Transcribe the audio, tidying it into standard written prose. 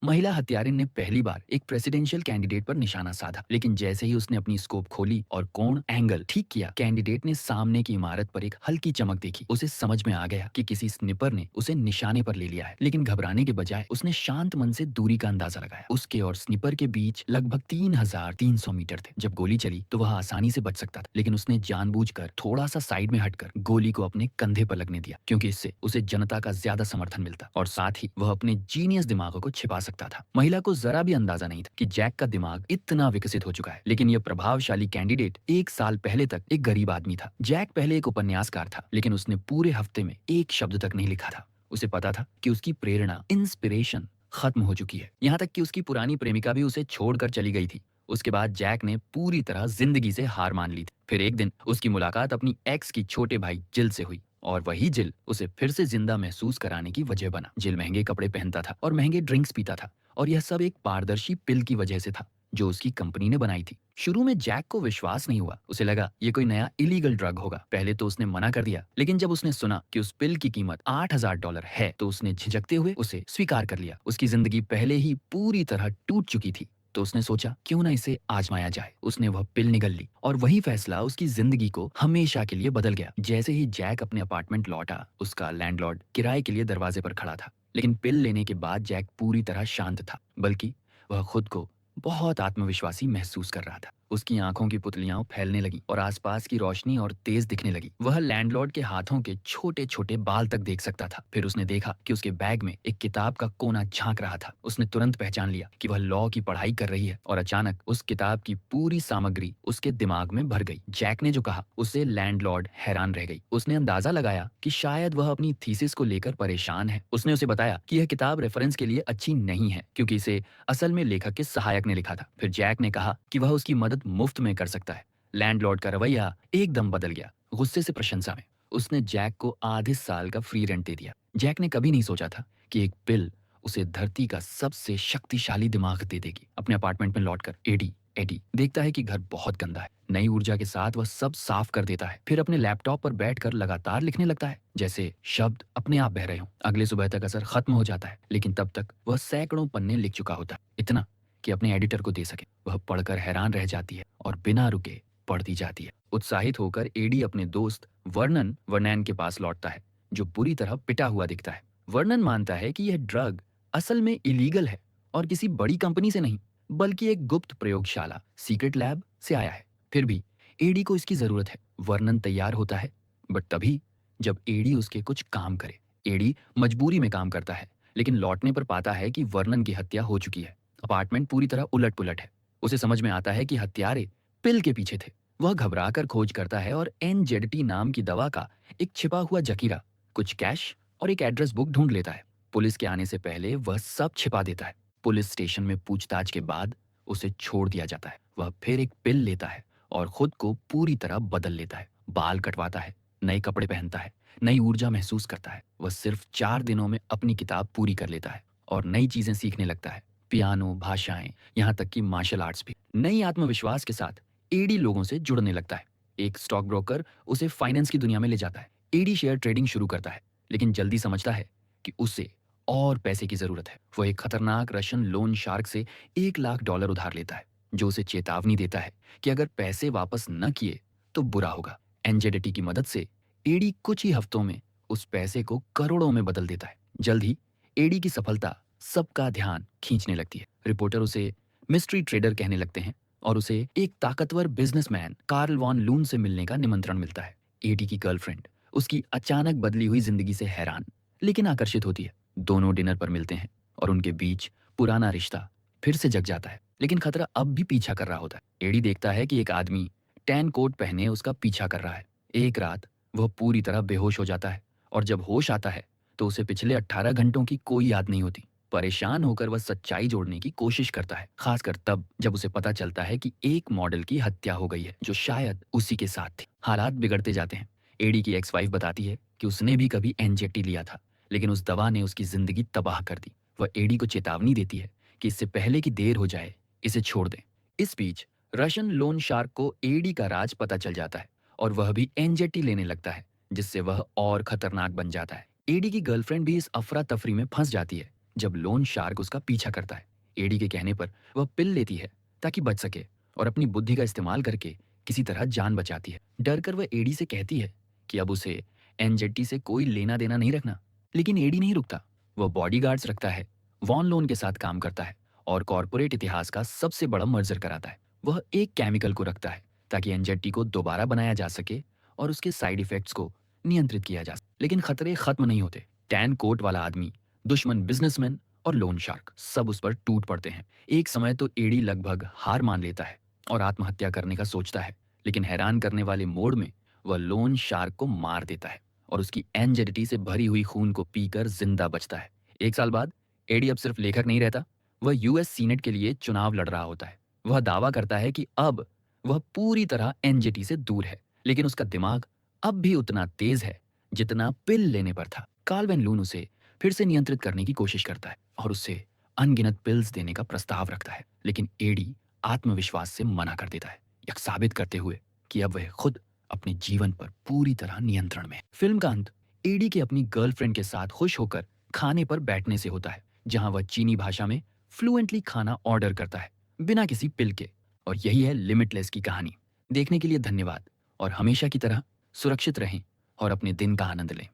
महिला हत्यारिन ने पहली बार एक प्रेसिडेंशियल कैंडिडेट पर निशाना साधा, लेकिन जैसे ही उसने अपनी स्कोप खोली और कोण एंगल ठीक किया, कैंडिडेट ने सामने की इमारत पर एक हल्की चमक देखी। उसे समझ में आ गया कि किसी स्निपर ने उसे निशाने पर ले लिया है, लेकिन घबराने के बजाय उसने शांत मन से दूरी का अंदाजा लगाया। उसके और स्निपर के बीच लगभग 3,300 मीटर थे। जब गोली चली तो वह आसानी से बच सकता था, लेकिन उसने जानबूझकर थोड़ा सा साइड में हटकर गोली को अपने कंधे पर लगने दिया, क्योंकि इससे उसे जनता का ज्यादा समर्थन मिलता और साथ ही वह अपने जीनियस दिमागों को छिपा सकता था। महिला को जरा भी अंदाजा नहीं था कि जैक का दिमाग इतना विकसित हो चुका है, लेकिन यह प्रभावशाली कैंडिडेट 1 साल पहले तक एक गरीब आदमी था। जैक पहले एक उपन्यासकार था, लेकिन उसने पूरे हफ्ते में एक शब्द तक नहीं लिखा था। उसे पता था कि उसकी प्रेरणा, इंस्पिरेशन खत्म हो चुकी है। यहाँ तक कि उसकी पुरानी प्रेमिका भी उसे छोड़कर चली गई थी। उसके बाद जैक ने पूरी तरह जिंदगी से हार मान ली थी। फिर एक दिन उसकी मुलाकात अपनी एक्स की छोटे भाई जिल से हुई, और वही जिल उसे फिर से जिंदा महसूस कराने की वजह बना। जिल महंगे कपड़े पहनता था और महंगे ड्रिंक्स पीता था, और यह सब एक पारदर्शी पिल की वजह से था जो उसकी कंपनी ने बनाई थी। शुरू में जैक को विश्वास नहीं हुआ। उसे लगा ये कोई नया इलीगल ड्रग होगा। पहले तो उसने मना कर दिया, लेकिन जब उसने सुना कि उस पिल की कीमत $8,000 है तो उसने झिझकते हुए उसे स्वीकार कर लिया। उसकी जिंदगी पहले ही पूरी तरह टूट चुकी थी, तो उसने सोचा क्यों ना इसे आजमाया जाए। उसने वह पिल निगल ली, और वही फैसला उसकी जिंदगी को हमेशा के लिए बदल गया। जैसे ही जैक अपने अपार्टमेंट लौटा, उसका लैंडलॉर्ड किराए के लिए दरवाजे पर खड़ा था। लेकिन पिल लेने के बाद जैक पूरी तरह शांत था, बल्कि वह खुद को बहुत आत्मविश्वासी महसूस कर रहा था। उसकी आंखों की पुतलियां फैलने लगी और आसपास की रोशनी और तेज दिखने लगी। वह लैंडलॉर्ड के हाथों के छोटे छोटे बाल तक देख सकता था। फिर उसने देखा कि उसके बैग में एक किताब का कोना झांक रहा था। उसने तुरंत पहचान लिया कि वह लॉ की पढ़ाई कर रही है, और अचानक उस किताब की पूरी सामग्री उसके दिमाग में भर गई। जैक ने जो कहा उससे लैंडलॉर्ड हैरान रह गई। उसने अंदाजा लगाया कि शायद वह अपनी थीसिस को लेकर परेशान है। उसने उसे बताया कि यह किताब रेफरेंस के लिए अच्छी नहीं है, क्योंकि इसे असल में लेखक के सहायक ने लिखा था। फिर जैक ने कहा कि वह उसकी मदद मुफ्त में कर सकता है। लैंडलॉर्ड का रवैया एकदम बदल गया। गुस्से से प्रशंसा में उसने जैक को आधे साल का फ्री रेंट दे दिया। जैक ने कभी नहीं सोचा था कि एक पिल उसे धरती का सबसे शक्तिशाली दिमाग दे देगी। अपने अपार्टमेंट में लौटकर एडी एडी देखता है कि घर बहुत गंदा है। नई ऊर्जा के साथ वह सब साफ कर देता है। फिर अपने लैपटॉप पर बैठकर लगातार लिखने लगता है, जैसे शब्द अपने आप बह रहे हों। अगले सुबह तक असर खत्म हो जाता है, लेकिन तब तक वह सैकड़ों पन्ने लिख चुका होता है, इतना कि अपने एडिटर को दे सके। वह पढ़कर हैरान रह जाती है और बिना रुके पढ़ती जाती है। उत्साहित होकर एडी अपने दोस्त वर्नन वर्नैन के पास लौटता है, जो बुरी तरह पिटा हुआ दिखता है। वर्नन मानता है कि यह ड्रग असल में इलीगल है और किसी बड़ी कंपनी से नहीं, बल्कि एक गुप्त प्रयोगशाला सीक्रेट लैब से आया है। फिर भी एडी को इसकी जरूरत है। वर्नन तैयार होता है, बट तभी जब एडी उसके कुछ काम करे। एडी मजबूरी में काम करता है, लेकिन लौटने पर पाता है कि वर्नन की हत्या हो चुकी है। अपार्टमेंट पूरी तरह उलट पुलट है। उसे समझ में आता है कि हत्यारे पिल के पीछे थे। वह घबराकर खोज करता है और एनजेडटी नाम की दवा का एक छिपा हुआ जखीरा, कुछ कैश और एक एड्रेस बुक ढूंढ लेता है। पुलिस के आने से पहले वह सब छिपा देता है। पुलिस स्टेशन में पूछताछ के बाद उसे छोड़ दिया जाता है। वह फिर एक पिल लेता है और खुद को पूरी तरह बदल लेता है। बाल कटवाता है, नए कपड़े पहनता है, नई ऊर्जा महसूस करता है। वह सिर्फ 4 दिनों में अपनी किताब पूरी कर लेता है और नई चीजें सीखने लगता है, पियानो, भाषाएं, यहाँ तक कि मार्शल आर्ट्स भी। नई आत्मविश्वास के साथ एडी लोगों से जुड़ने लगता है। एक स्टॉक ब्रोकर उसे फाइनेंस की दुनिया में ले जाता है। एडी शेयर ट्रेडिंग शुरू करता है, लेकिन जल्दी समझता है कि उसे और पैसे की जरूरत है। वह एक खतरनाक रशियन लोन शार्क से $1,00,000 उधार लेता है, जो उसे चेतावनी देता है कि अगर पैसे वापस न किए तो बुरा होगा। एनजेडिटी की मदद से एडी कुछ ही हफ्तों में उस पैसे को करोड़ों में बदल देता है। जल्द ही एडी की सफलता सबका ध्यान खींचने लगती है। रिपोर्टर उसे मिस्ट्री ट्रेडर कहने लगते हैं, और उसे एक ताकतवर बिजनेसमैन कार्ल वॉन लून से मिलने का निमंत्रण मिलता है। एडी की गर्लफ्रेंड उसकी अचानक बदली हुई जिंदगी से हैरान लेकिन आकर्षित होती है। दोनों डिनर पर मिलते हैं और उनके बीच पुराना रिश्ता फिर से जग जाता है, लेकिन खतरा अब भी पीछा कर रहा होता है। एडी देखता है कि एक आदमी टैन कोट पहने उसका पीछा कर रहा है। एक रात वह पूरी तरह बेहोश हो जाता है, और जब होश आता है तो उसे पिछले 18 घंटों की कोई याद नहीं होती। परेशान होकर वह सच्चाई जोड़ने की कोशिश करता है, खासकर तब जब उसे पता चलता है कि एक मॉडल की हत्या हो गई है जो शायद उसी के साथ थी। हालात बिगड़ते जाते हैं। एडी की एक्स वाइफ बताती है कि उसने भी कभी एनजेटी लिया था, लेकिन उस दवा ने उसकी जिंदगी तबाह कर दी। वह एडी को चेतावनी देती है कि इससे पहले कि देर हो जाए इसे छोड़ दें। इस बीच रशियन लोन शार्क को एडी का राज पता चल जाता है, और वह भी एनजेटी लेने लगता है, जिससे वह और खतरनाक बन जाता है। एडी की गर्लफ्रेंड भी इस अफरा तफरी में फंस जाती है। जब लोन शार्क उसका पीछा करता है। एडी के कहने पर वह पिल लेती है ताकि बच सके और अपनी बुद्धि का इस्तेमाल करके किसी तरह जान बचाती है। डर कर वह एडी से कहती है कि अब उसे एनजेटी से कोई लेना देना नहीं रखना। लेकिन एडी नहीं रुकता। वह बॉडीगार्ड्स रखता है, वॉन लोन के साथ काम करता है और कॉर्पोरेट इतिहास का सबसे बड़ा मर्जर कराता है। वह एक केमिकल को रखता है ताकि एनजेटी को दोबारा बनाया जा सके और उसके साइड इफेक्ट्स को नियंत्रित किया जा सके। लेकिन खतरे खत्म नहीं होते। टैन कोट वाला आदमी, दुश्मन बिजनेसमैन और लोन शार्क सब उस पर टूट पड़ते हैं। एक समय तो एडी लगभग हार मान लेता है और आत्महत्या करने का सोचता है, लेकिन हैरान करने वाले मोड़ में वह लोन शार्क को मार देता है और उसकी एनजेडिटी से भरी हुई खून को पीकर जिंदा बचता है। 1 साल बाद एडी अब सिर्फ लेखक नहीं रहता, वह यूएस सीनेट के लिए चुनाव लड़ रहा होता है। वह दावा करता है कि अब वह पूरी तरह एनजेटी से दूर है, लेकिन उसका दिमाग अब भी उतना तेज है जितना पिल लेने पर था। कार्ल वैन लून उसे फिर से नियंत्रित करने की कोशिश करता है और उससे अनगिनत पिल्स देने का प्रस्ताव रखता है, लेकिन एडी आत्मविश्वास से मना कर देता है, यह साबित करते हुए कि अब वह खुद अपने जीवन पर पूरी तरह नियंत्रण में है। फिल्म का अंत एडी के अपनी गर्लफ्रेंड के साथ खुश होकर खाने पर बैठने से होता है, जहां वह चीनी भाषा में फ्लुएंटली खाना ऑर्डर करता है बिना किसी पिल के। और यही है लिमिटलेस की कहानी। देखने के लिए धन्यवाद और हमेशा की तरह सुरक्षित रहें और अपने दिन का आनंद लें।